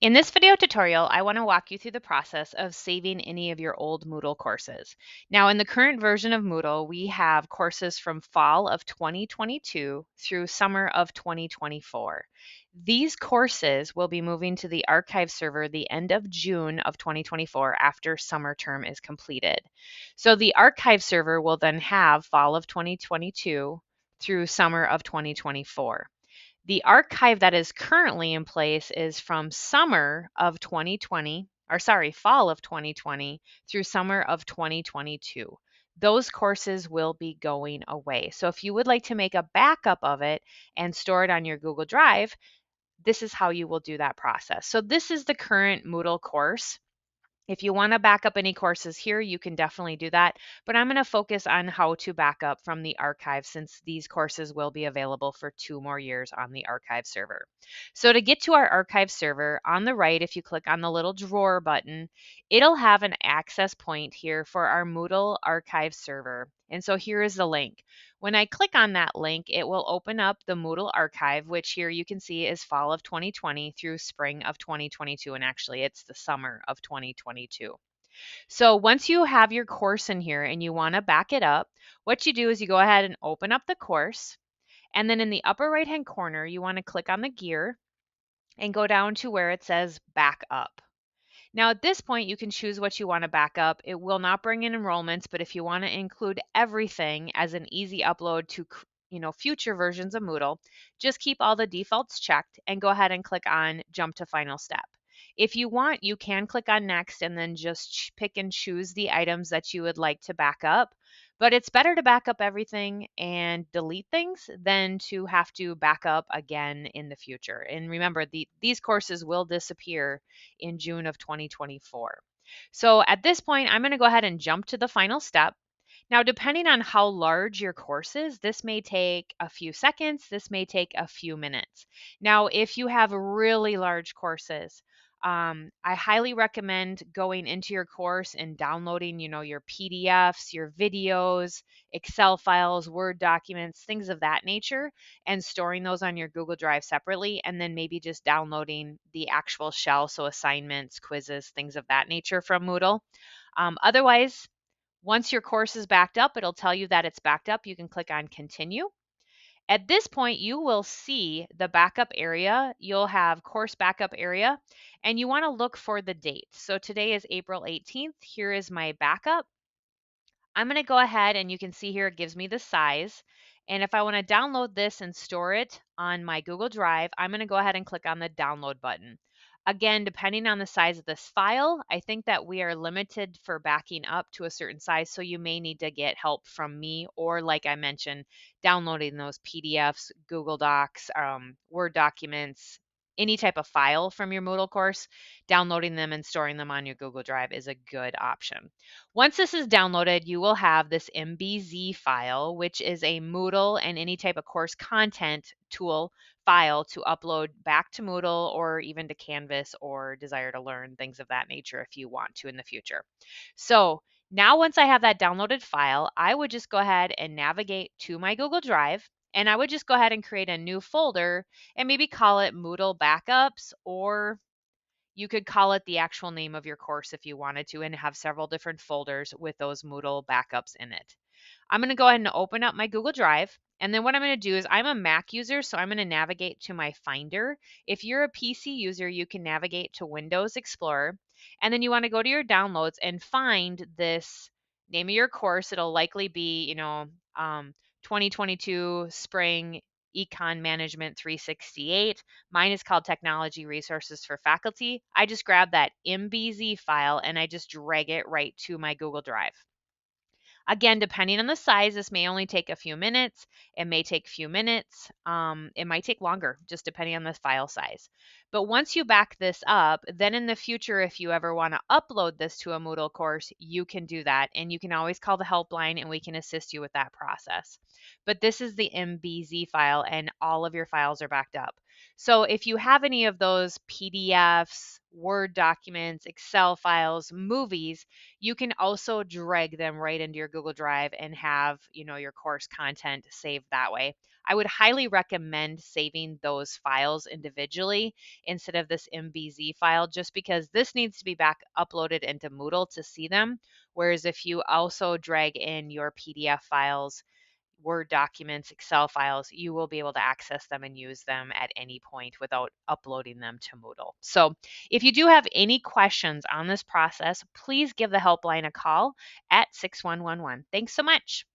In this video tutorial, I want to walk you through the process of saving any of your old Moodle courses. Now, in the current version of Moodle, we have courses from fall of 2022 through summer of 2024. These courses will be moving to the archive server the end of June of 2024 after summer term is completed. So the archive server will then have fall of 2022 through summer of 2024. The archive that is currently in place is from summer of 2020, or sorry, fall of 2020 through summer of 2022. Those courses will be going away. So if you would like to make a backup of it and store it on your Google Drive, this is how you will do that process. So this is the current Moodle course. If you want to back up any courses here, you can definitely do that, but I'm going to focus on how to back up from the archive since these courses will be available for 2 more years on the archive server. So to get to our archive server, on the right, if you click on the little drawer button, it'll have an access point here for our Moodle archive server. And so here is the link. When I click on that link, it will open up the Moodle archive, which here you can see is fall of 2020 through spring of 2022. And actually, it's the summer of 2022. So once you have your course in here and you want to back it up, what you do is you go ahead and open up the course. And then in the upper right-hand corner, you want to click on the gear and go down to where it says back up. Now, at this point, you can choose what you want to back up. It will not bring in enrollments, but if you want to include everything as an easy upload to future versions of Moodle, just keep all the defaults checked and go ahead and click on jump to final step. If you want, you can click on next and then just pick and choose the items that you would like to back up. But it's better to back up everything and delete things than to have to back up again in the future. And remember, these courses will disappear in June of 2024. So at this point, I'm going to go ahead and jump to the final step. Now, depending on how large your course is, this may take a few seconds, this may take a few minutes. Now, if you have really large courses, I highly recommend going into your course and downloading, your PDFs, your videos, Excel files, Word documents, things of that nature, and storing those on your Google Drive separately, and then maybe just downloading the actual shell, so assignments, quizzes, things of that nature from Moodle. Otherwise, once your course is backed up, it'll tell you that it's backed up. You can click on continue. At this point, you will see the backup area. You'll have course backup area, and you want to look for the date. So today is April 18th. Here is my backup. I'm going to go ahead and you can see here it gives me the size. And if I want to download this and store it on my Google Drive, I'm going to go ahead and click on the download button. Again, depending on the size of this file, I think that we are limited for backing up to a certain size, so you may need to get help from me or, like I mentioned, downloading those PDFs, Google Docs, Word documents, any type of file from your Moodle course, downloading them and storing them on your Google Drive is a good option. Once this is downloaded, you will have this MBZ file, which is a Moodle and any type of course content tool file to upload back to Moodle or even to Canvas or Desire to Learn, things of that nature if you want to in the future. So now once I have that downloaded file, I would just go ahead and navigate to my Google Drive, and I would just go ahead and create a new folder and maybe call it Moodle Backups, or you could call it the actual name of your course if you wanted to and have several different folders with those Moodle backups in it. I'm going to go ahead and open up my Google Drive. And then what I'm going to do is I'm a Mac user, so I'm going to navigate to my Finder. If you're a PC user, you can navigate to Windows Explorer. And then you want to go to your downloads and find this name of your course. It'll likely be, 2022 Spring Econ Management 368. Mine is called Technology Resources for Faculty. I just grab that MBZ file and I just drag it right to my Google Drive. Again, depending on the size, this may only take a few minutes. It may take a few minutes. It might take longer, just depending on the file size. But once you back this up, then in the future, if you ever want to upload this to a Moodle course, you can do that. And you can always call the helpline and we can assist you with that process. But this is the MBZ file and all of your files are backed up. So if you have any of those PDFs, Word documents, Excel files, movies, you can also drag them right into your Google Drive and have, your course content saved that way. I would highly recommend saving those files individually instead of this MBZ file, just because this needs to be back uploaded into Moodle to see them. Whereas if you also drag in your PDF files, Word documents, Excel files, you will be able to access them and use them at any point without uploading them to Moodle. So if you do have any questions on this process, please give the helpline a call at 6111. Thanks so much.